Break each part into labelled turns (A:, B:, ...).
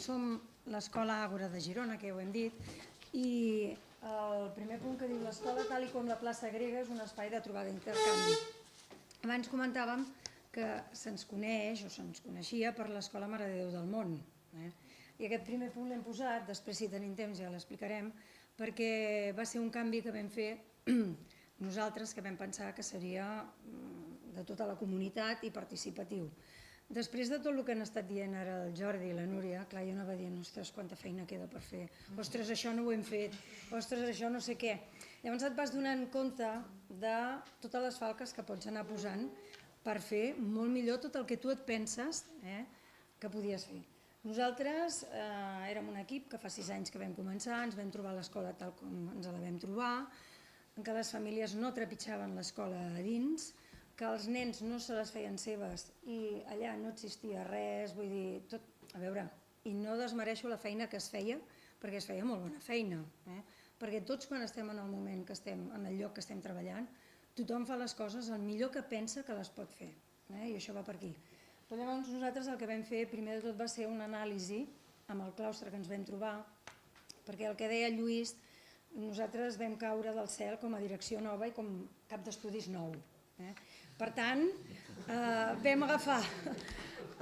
A: som l'Escola Àgora de Girona, que ja ho hem dit, i el primer punt que diu l'escola, tal com la plaça Grega, és un espai de trobada d'intercanvi. Abans comentàvem que se'ns coneix o se'ns coneixia per l'Escola Mare de Déu del Món. I aquest primer punt l'hem posat, després si tenim temps ja l'explicarem, perquè va ser un canvi que vam fer nosaltres, que vam pensar que seria de tota la comunitat i participatiu. Després de tot el que han estat dient ara el Jordi i la Núria, clar, jo anava dient, ostres, quanta feina queda per fer, ostres, això no ho hem fet, ostres, això no sé què. Llavors et vas donant compte de totes les falques que pots anar posant per fer molt millor tot el que tu et penses que podies fer. Nosaltres érem un equip que fa 6 anys que vam començar, ens vam trobar l'escola tal com ens la vam trobar, en què les famílies no trepitjaven l'escola a dins, que els nens no se les feien seves i allà no existia res, vull dir, tot, a veure, i no desmereixo la feina que es feia, perquè es feia molt bona feina, perquè tots quan estem en el moment que estem, en el lloc que estem treballant, tothom fa les coses el millor que pensa que les pot fer, i això va per aquí. Però llavors nosaltres el que vam fer primer de tot va ser una anàlisi amb el claustre que ens vam trobar, perquè el que deia Lluís, nosaltres vam caure del cel com a direcció nova i com cap d'estudis nou. Per tant, vam agafar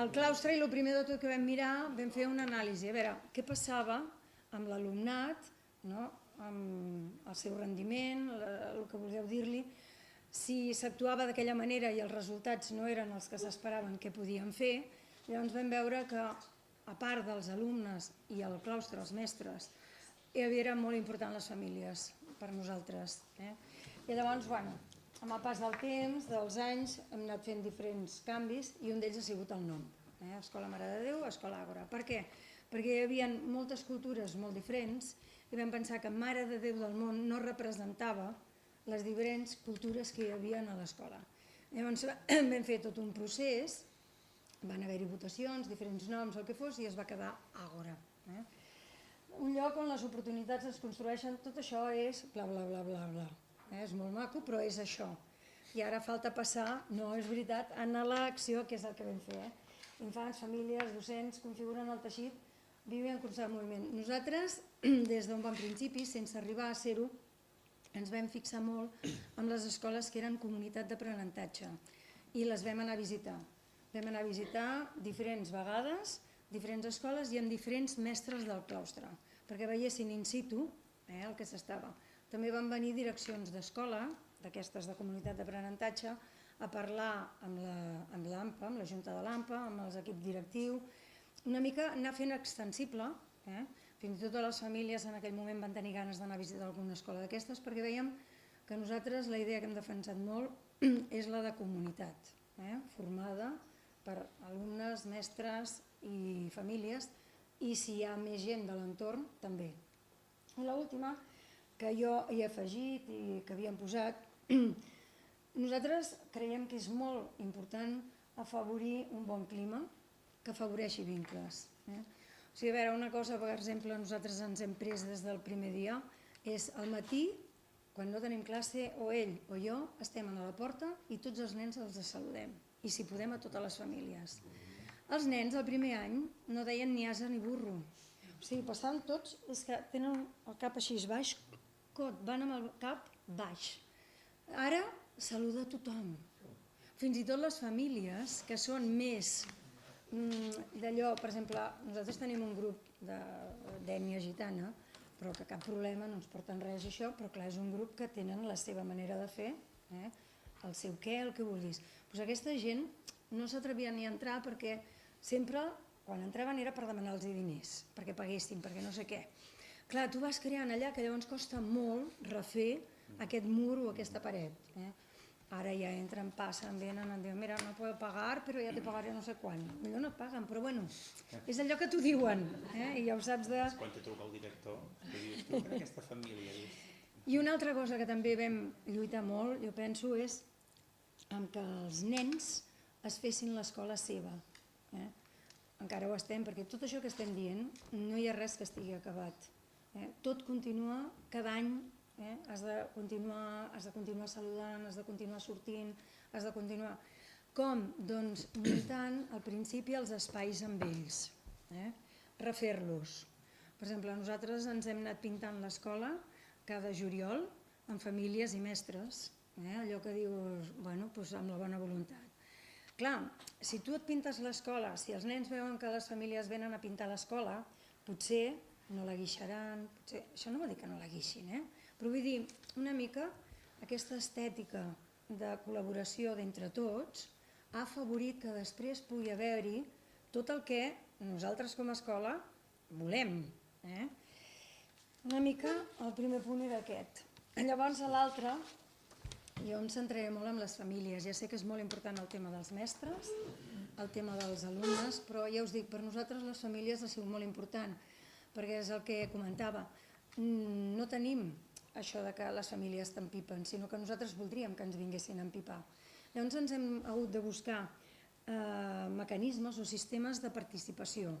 A: el claustre i el primer de tot que vam mirar, vam fer una anàlisi, a veure què passava amb l'alumnat, amb el seu rendiment, el que vulgueu dir-li, si s'actuava d'aquella manera i els resultats no eren els que s'esperaven que podíem fer, llavors vam veure que, a part dels alumnes i el claustre, els mestres, era molt important les famílies per nosaltres. I llavors, amb el pas del temps, dels anys, hem anat fent diferents canvis i un d'ells ha sigut el nom. Escola Mare de Déu, Escola Àgora. Per què? Perquè hi havia moltes cultures molt diferents i vam pensar que Mare de Déu del Món no representava les diferents cultures que hi havia a l'escola. Llavors vam fer tot un procés, van haver-hi votacions, diferents noms, el que fos, i es va quedar Àgora. Un lloc on les oportunitats es construeixen, tot això és bla bla bla bla bla. És molt maco, però és això. I ara falta passar, no és veritat, a l'acció, que és el que vam fer. Infants, famílies, docents, configuren el teixit, viuen en constant moviment. Nosaltres, des d'un bon principi, sense arribar a ser-ho, ens vam fixar molt en les escoles que eren comunitat d'aprenentatge i les vam anar a visitar. Vam anar a visitar diferents vegades, diferents escoles i amb diferents mestres del claustre, perquè veiessin in situ el que s'estava. També van venir direccions d'escola, d'aquestes de comunitat d'aprenentatge, a parlar amb l'AMPA, amb la Junta de l'AMPA, amb els equips directius, una mica anar fent extensible, fins i tot les famílies en aquell moment van tenir ganes d'anar a visitar alguna escola d'aquestes, perquè veiem que nosaltres la idea que hem defensat molt és la de comunitat, formada per alumnes, mestres i famílies, i si hi ha més gent de l'entorn, també. I l'última, que jo hi he afegit i que havíem posat, nosaltres creiem que és molt important afavorir un bon clima que afavoreixi vincles. O sigui, a veure, una cosa, per exemple, nosaltres ens hem pres des del primer dia, és al matí, quan no tenim classe, o ell o jo estem a la porta i tots els nens els saludem, i si podem a totes les famílies. Els nens, el primer any, no deien ni ase ni burro. O sigui, passaven tots, és que tenen el cap així baix, van amb el cap baix. Ara saluda a tothom. Fins i tot les famílies que són més d'allò, per exemple, nosaltres tenim un grup d'ètnia gitana, però que cap problema, no ens porten res això, però clar, és un grup que tenen la seva manera de fer, el seu què, el que vulguis. Doncs aquesta gent no s'atrevia ni a entrar perquè sempre, quan entraven era per demanar-los diners, perquè paguessin, perquè no sé què. Clar, tu vas creant allà que llavors costa molt refer aquest mur o aquesta paret. Ara ja entren, passen, venen, em diuen, mira, no puedo pagar, però ja te pagaré no sé quan. Millor no et paguen, però bueno, és allò que t'ho diuen, i ja ho saps de...
B: Quan te truca el director, que dius, tu per aquesta família.
A: I una altra cosa que també vam lluitar molt, jo penso, és amb que els nens es fessin l'escola seva. Encara ho estem, perquè tot això que estem dient no hi ha res que estigui acabat. Tot continua, cada any has de continuar saludant, has de continuar sortint, has de continuar... Com? Doncs muntant al principi els espais amb ells. refer-los. Per exemple, nosaltres ens hem anat pintant l'escola cada juliol amb famílies i mestres, allò que dius, bueno, doncs amb la bona voluntat. Clar, si tu et pintes l'escola, si els nens veuen que les famílies venen a pintar l'escola, potser no la guixaran, això no vol dir que no la guixin, però vull dir, una mica aquesta estètica de col·laboració d'entre tots ha afavorit que després pugui haver-hi tot el que nosaltres com a escola volem. Una mica el primer punt era aquest. Llavors l'altre, jo em centraré molt en les famílies. Ja sé que és molt important el tema dels mestres, el tema dels alumnes, però ja us dic, per nosaltres les famílies ha sigut molt important, perquè és el que comentava. No tenim això de que les famílies t'empipen, sinó que nosaltres voldríem que ens vinguessin a empipar. Llavors ens hem hagut de buscar mecanismes o sistemes de participació.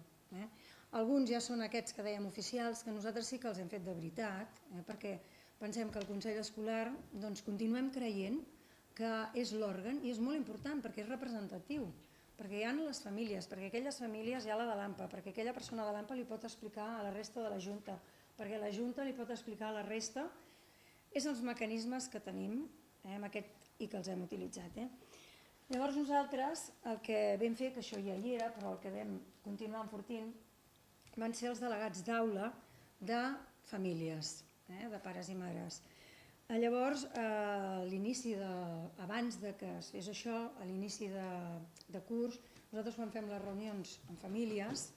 A: Alguns ja són aquests que dèiem oficials, que nosaltres sí que els hem fet de veritat, perquè pensem que el Consell Escolar continuem creient que és l'òrgan i és molt important perquè és representatiu, perquè hi ha les famílies, perquè aquelles famílies hi ha la de l'AMPA, perquè aquella persona de l'AMPA li pot explicar a la resta de la Junta, perquè la Junta li pot explicar a la resta. És els mecanismes que tenim i que els hem utilitzat. Llavors nosaltres el que vam fer, que això ja hi era, però el que vam continuar enfortint, van ser els delegats d'aula de famílies, de pares i mares. Llavors, abans que es fes això, a l'inici de curs, nosaltres quan fem les reunions amb famílies,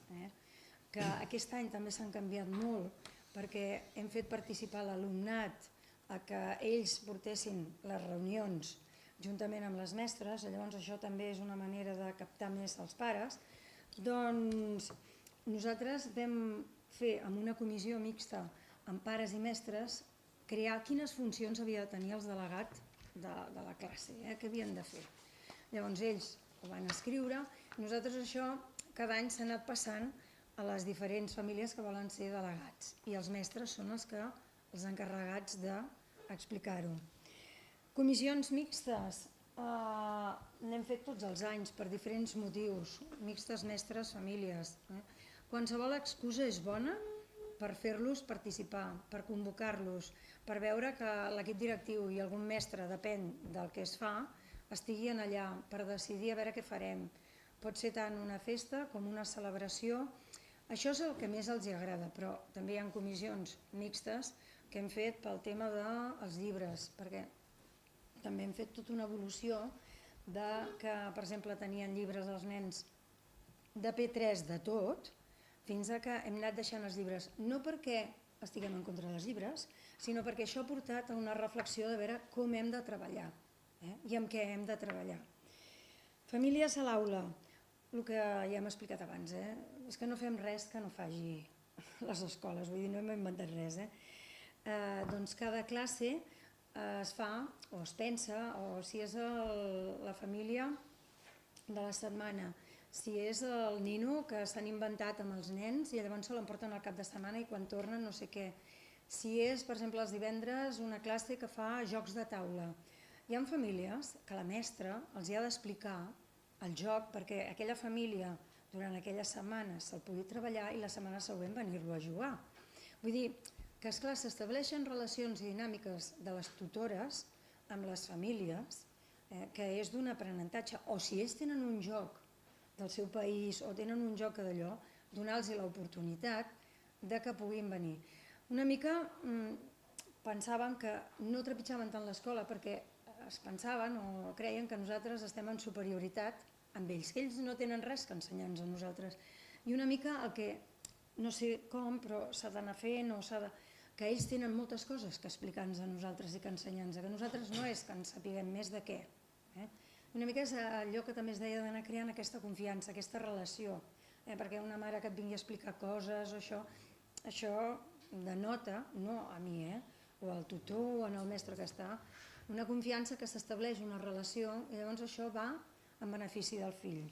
A: que aquest any també s'han canviat molt, perquè hem fet participar l'alumnat a que ells portessin les reunions juntament amb les mestres, llavors això també és una manera de captar més els pares, doncs nosaltres vam fer amb una comissió mixta amb pares i mestres crear quines funcions havia de tenir els delegats de la classe, què havien de fer. Llavors ells ho van escriure, nosaltres això cada any s'ha anat passant a les diferents famílies que volen ser delegats i els mestres són els encarregats d'explicar-ho. Comissions mixtes n'hem fet tots els anys per diferents motius, mixtes mestres, famílies. Qualsevol excusa és bona per fer-los participar, per convocar-los, per veure que l'equip directiu i algun mestre, depèn del que es fa, estiguin allà per decidir a veure què farem. Pot ser tant una festa com una celebració. Això és el que més els agrada, però també hi ha comissions mixtes que hem fet pel tema dels llibres, perquè també hem fet tota una evolució que, per exemple, tenien llibres els nens de P3 de tot, fins que hem anat deixant els llibres, no perquè estiguem en contra dels llibres, sinó perquè això ha portat a una reflexió de veure com hem de treballar i amb què hem de treballar. Famílies a l'aula, el que ja hem explicat abans, és que no fem res que no faci les escoles, vull dir, no hem inventat res. Doncs cada classe es fa o es pensa, o si és la família de la setmana, si és el nino que s'han inventat amb els nens i llavors se l'emporten al cap de setmana i quan tornen no sé què. Si és, per exemple, els divendres una classe que fa jocs de taula. Hi ha famílies que la mestra els ha d'explicar el joc perquè aquella família durant aquella setmana se'l pugui treballar i la setmana següent venir-lo a jugar. Vull dir que, esclar, s'estableixen relacions i dinàmiques de les tutores amb les famílies, que és d'un aprenentatge, o si ells tenen un joc del seu país o tenen un joc d'allò, donar-los l'oportunitat que puguin venir. Una mica pensàvem que no trepitjaven tant l'escola perquè es pensaven o creien que nosaltres estem en superioritat amb ells, que ells no tenen res que ensenyar-nos a nosaltres. I una mica el que, no sé com, però s'ha d'anar fent o s'ha de... que ells tenen moltes coses que explicar-nos a nosaltres i que ensenyar-nos, que nosaltres no és que en sapiguem més de què. Una mica és allò que també es deia d'anar creant aquesta confiança, aquesta relació, perquè una mare que et vingui a explicar coses o això denota, no a mi, o al tutor o al mestre que està, una confiança que s'estableix una relació i llavors això va en benefici del fill.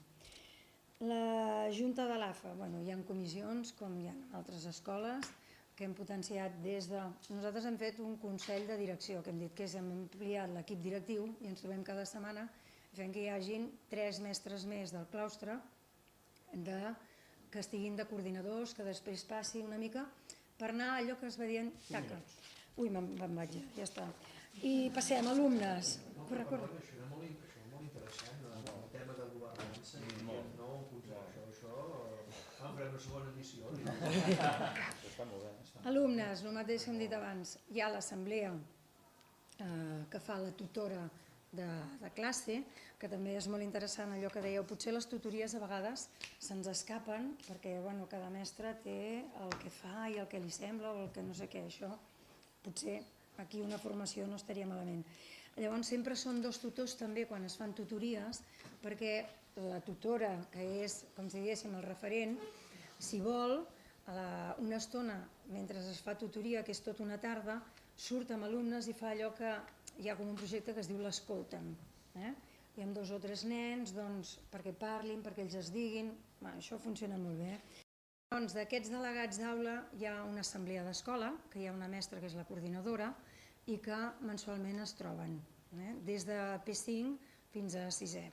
A: La Junta de l'AFA, hi ha comissions com hi ha en altres escoles que hem potenciat des de... Nosaltres hem fet un consell de direcció, que hem dit que hem ampliat l'equip directiu i ens trobem cada setmana fent que hi hagin 3 mestres més del claustre de que estiguin de coordinadors, que després passi una mica per anar a allò que es va dient taca. Ui, me'n vaig, ja està. I passem, alumnes. Corre, corre.
C: Això és molt interessant, el tema de governança, no? Això farem una segona edició.
B: Està molt bé.
A: Alumnes, el mateix que hem dit abans, hi ha l'assemblea que fa la tutora de classe, que també és molt interessant allò que dèieu, potser les tutories a vegades se'ns escapen perquè cada mestre té el que fa i el que li sembla o el que no sé què, això potser aquí una formació no estaria malament. Llavors sempre són dos tutors també quan es fan tutories, perquè la tutora, que és com si diguéssim el referent, si vol, una estona mentre es fa tutoria, que és tota una tarda, surt amb alumnes i fa allò que hi ha com un projecte que es diu l'Escolta'm. Hi ha 2 o 3 nens perquè parlin, perquè ells es diguin, això funciona molt bé. Doncs d'aquests delegats d'aula hi ha una assemblea d'escola, que hi ha una mestra que és la coordinadora i que mensualment es troben, des de P5 fins a 6è.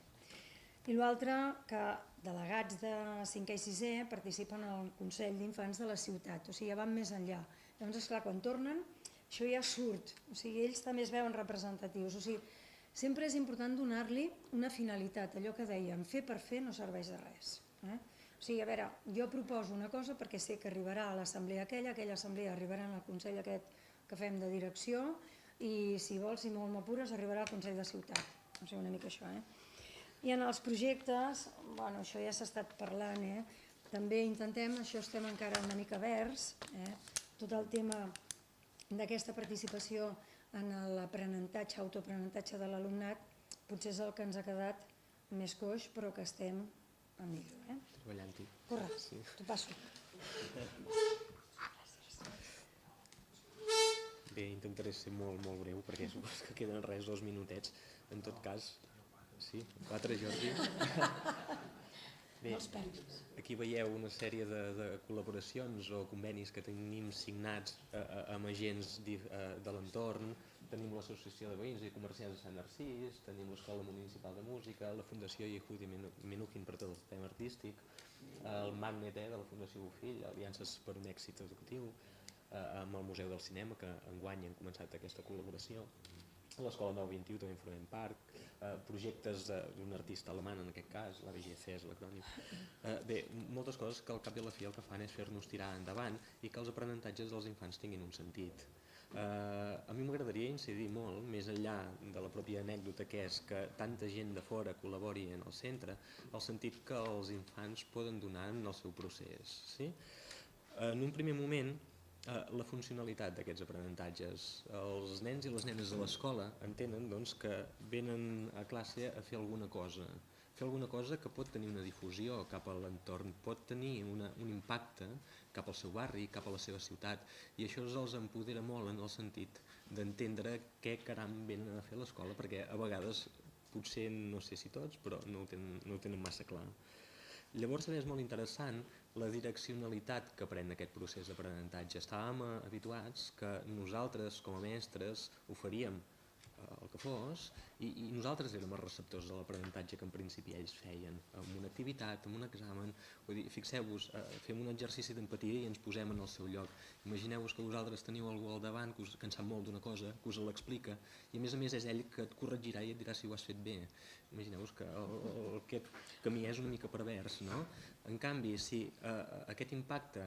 A: I l'altre, que delegats de 5è i 6è participen al Consell d'Infants de la ciutat, o sigui, ja van més enllà. Llavors, esclar, quan tornen, això ja surt, o sigui, ells també es veuen representatius, o sigui, sempre és important donar-li una finalitat, allò que dèiem, fer per fer no serveix de res. O sigui, a veure, jo proposo una cosa perquè sé que arribarà a l'assemblea aquella assemblea arribarà al Consell aquest que fem de direcció i si vols, si molt m'apures, arribarà al Consell de Ciutat, o sigui, una mica això. I en els projectes, això ja s'ha estat parlant, també intentem, això estem encara una mica verds, tot el tema d'aquesta participació en l'aprenentatge, autoaprenentatge de l'alumnat, potser és el que ens ha quedat més coix, però que estem a millor.
D: Treballant-hi.
A: Corre, t'ho passo.
D: Bé, intentaré ser molt breu, perquè suposo que queden res 2 minutets. En tot cas, sí, 4, Jordi. Bé, aquí veieu una sèrie de col·laboracions o convenis que tenim signats amb agents de l'entorn. Tenim l'Associació de Veïns i Comerciants de Sant Narcís, tenim l'Escola Municipal de Música, la Fundació Yehudi Menuhin per tot el tema artístic, el Magnet de la Fundació Bofill, Aliances per un èxit educatiu, amb el Museu del Cinema, que enguany han començat aquesta col·laboració, l'Escola 921 també en formem part, projectes d'un artista alemany en aquest cas, la VGC és l'acrònim. Bé, moltes coses que al cap i a la fi el que fan és fer-nos tirar endavant i que els aprenentatges dels infants tinguin un sentit. A mi m'agradaria incidir molt, més enllà de la pròpia anècdota que és que tanta gent de fora col·labori en el centre, el sentit que els infants poden donar en el seu procés. En un primer moment, la funcionalitat d'aquests aprenentatges. Els nens i les nenes de l'escola entenen que venen a classe a fer alguna cosa que pot tenir una difusió cap a l'entorn, pot tenir un impacte cap al seu barri, cap a la seva ciutat, i això els empodera molt en el sentit d'entendre què caram venen a fer a l'escola, perquè a vegades, potser no sé si tots, però no ho tenen massa clar. Llavors també és molt interessant la direccionalitat que pren aquest procés d'aprenentatge. Estàvem habituats que nosaltres com a mestres oferíem el que fos i nosaltres érem els receptors de l'aprenentatge que en principi ells feien, amb una activitat, amb un examen. Vull dir, fixeu-vos, fem un exercici d'empatia i ens posem en el seu lloc. Imagineu-vos que vosaltres teniu algú al davant que en sap molt d'una cosa, que us l'explica, i a més és ell que et corregirà i et dirà si ho has fet bé. Imagineu-vos que aquest camí és una mica pervers, no? En canvi, si aquest impacte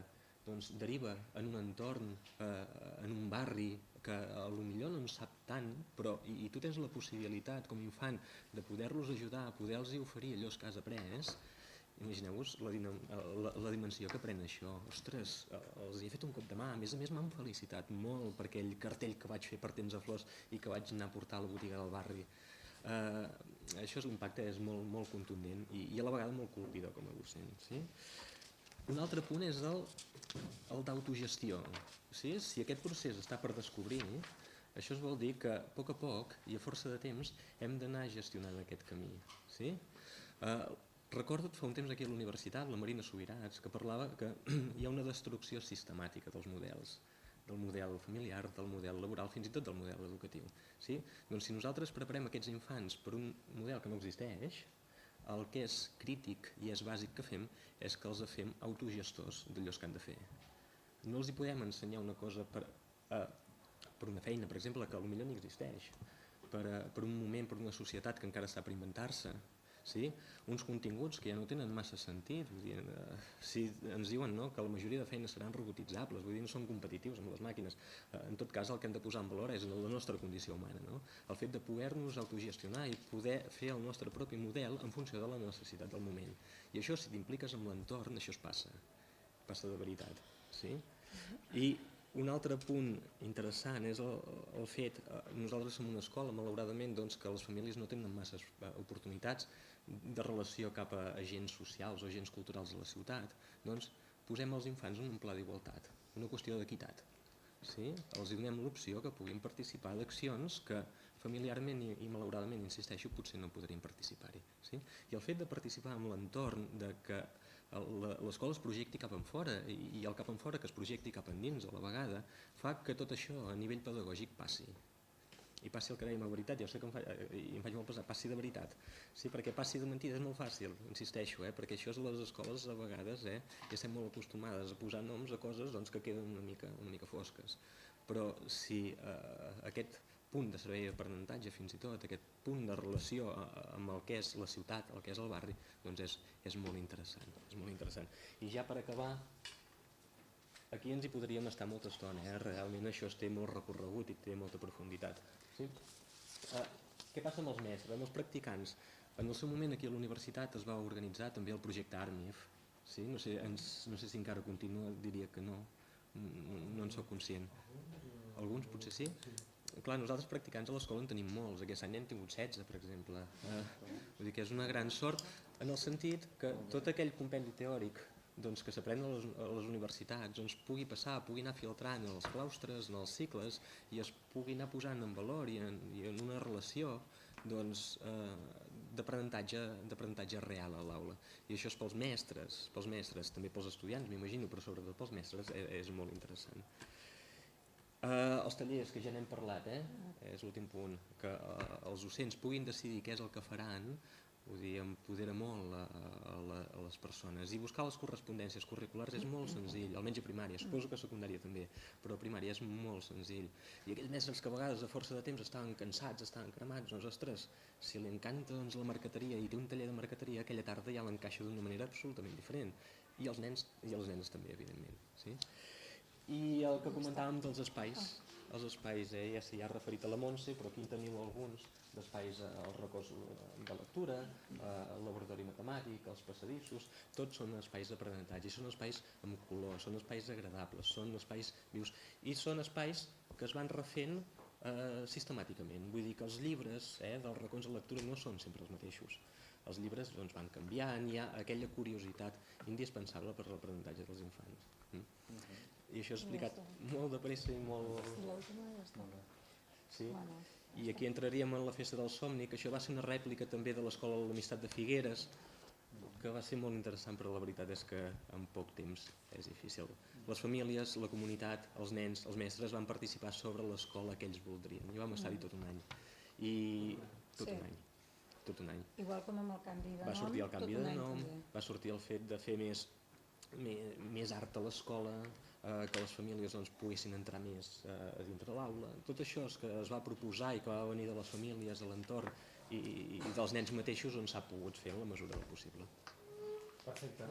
D: deriva en un entorn, en un barri que potser no en sap tant, però i tu tens la possibilitat com a infant de poder-los ajudar, poder-los oferir allò que has après, imagineu-vos la dimensió que pren això. Ostres, els he fet un cop de mà, a més m'han felicitat molt per aquell cartell que vaig fer per temps de flors i que vaig anar a portar a la botiga del barri. Això l'impacte és molt contundent i a la vegada molt colpidor com a docent. Un altre punt és el d'autogestió. Si aquest procés està per descobrir, això vol dir que a poc i a força de temps hem d'anar gestionant aquest camí. Recordo fa un temps aquí a la universitat, la Marina Subirats, que parlava que hi ha una destrucció sistemàtica dels models, del model familiar, del model laboral, fins i tot del model educatiu. Doncs si nosaltres preparem aquests infants per un model que no existeix, el que és crític i és bàsic que fem és que els fem autogestors d'allò que han de fer. No els hi podem ensenyar una cosa per una feina, per exemple, que potser ni existeix, per un moment, per una societat que encara està per inventar-se, sí? Uns continguts que ja no tenen massa sentit. Vull dir, si ens diuen que la majoria de feines seran robotitzables, vull dir, no són competitius amb les màquines, en tot cas el que hem de posar en valor és la nostra condició humana, no? El fet de poder-nos autogestionar i poder fer el nostre propi model en funció de la necessitat del moment. I això, si t'impliques amb l'entorn, això es passa de veritat. Sí? I un altre punt interessant és el fet, nosaltres som una escola, malauradament, que les famílies no tenen masses oportunitats de relació cap a agents socials o agents culturals de la ciutat, doncs posem els infants en un pla d'igualtat, una qüestió d'equitat. Sí? Els donem l'opció que puguin participar d'accions que familiarment i malauradament, insisteixo, potser no podrien participar-hi. Sí? I el fet de participar en l'entorn de que l'escola es projecti cap enfora i el cap enfora que es projecti cap endins a la vegada fa que tot això a nivell pedagògic passi. I passi el que dèiem a veritat, jo sé que em faig molt pesar, passi de veritat. Sí, perquè passi de mentida és molt fàcil, insisteixo, perquè això és les escoles a vegades ja estem molt acostumades a posar noms a coses que queden una mica fosques. Però si aquest punt de servei d'aprenentatge, fins i tot aquest punt de relació amb el que és la ciutat, el que és el barri, doncs és molt interessant. I ja per acabar, aquí ens hi podríem estar molta estona, realment això té molt recorregut i té molta profunditat. Què passa amb els mestres, amb els practicants? En el seu moment aquí a la universitat es va organitzar també el projecte ARMIF, no sé si encara continua, diria que no en soc conscient. Alguns potser sí? Clar, nosaltres practicants a l'escola en tenim molts, aquest any n'hem tingut 16, per exemple. Vull dir que és una gran sort en el sentit que tot aquell compendi teòric que s'aprèn a les universitats pugui passar, pugui anar filtrant en els claustres, en els cicles, i es pugui anar posant en valor i en una relació d'aprenentatge real a l'aula. I això és pels mestres, també pels estudiants, m'imagino, però sobretot pels mestres és molt interessant. Els tallers, que ja n'hem parlat, és l'últim punt, que els docents puguin decidir què és el que faran, vull dir, empodera molt a les persones. I buscar les correspondències curriculars és molt senzill, almenys a primària, suposo que a secundària també, però a primària és molt senzill. I aquells mestres que a vegades a força de temps estaven cansats, estaven cremats, ostres, si li encanta la marqueteria i té un taller de marqueteria, aquella tarda ja l'encaixa d'una manera absolutament diferent. I els nens també, evidentment. I el que comentàvem dels espais, ja s'hi ha referit a la Montse, però aquí en teniu alguns d'espais al racons de lectura, el laboratori matemàtic, els passadissos, tots són espais d'aprenentatge, són espais amb color, són espais agradables, són espais vius i són espais que es van refent sistemàticament. Vull dir que els llibres dels racons de lectura no són sempre els mateixos. Els llibres van canviant, hi ha aquella curiositat indispensable per a l'aprenentatge dels infants. I això és explicat molt de pressa i molt... Sí? I aquí entraríem en la Festa del Somni, que això va ser una rèplica també de l'Escola de l'Amistat de Figueres, que va ser molt interessant, però la veritat és que en poc temps és difícil. Les famílies, la comunitat, els nens, els mestres van participar sobre l'escola que ells voldrien. I vam estar-hi tot un any. Tot un any.
A: Igual com amb el canvi de nom.
D: Va sortir el canvi de nom, va sortir el fet de fer més art a l'escola, que les famílies poguessin entrar més a dintre l'aula. Tot això que es va proposar i que va venir de les famílies, de l'entorn i dels nens mateixos, s'ha pogut fer en la mesura del possible.
C: Perfecte.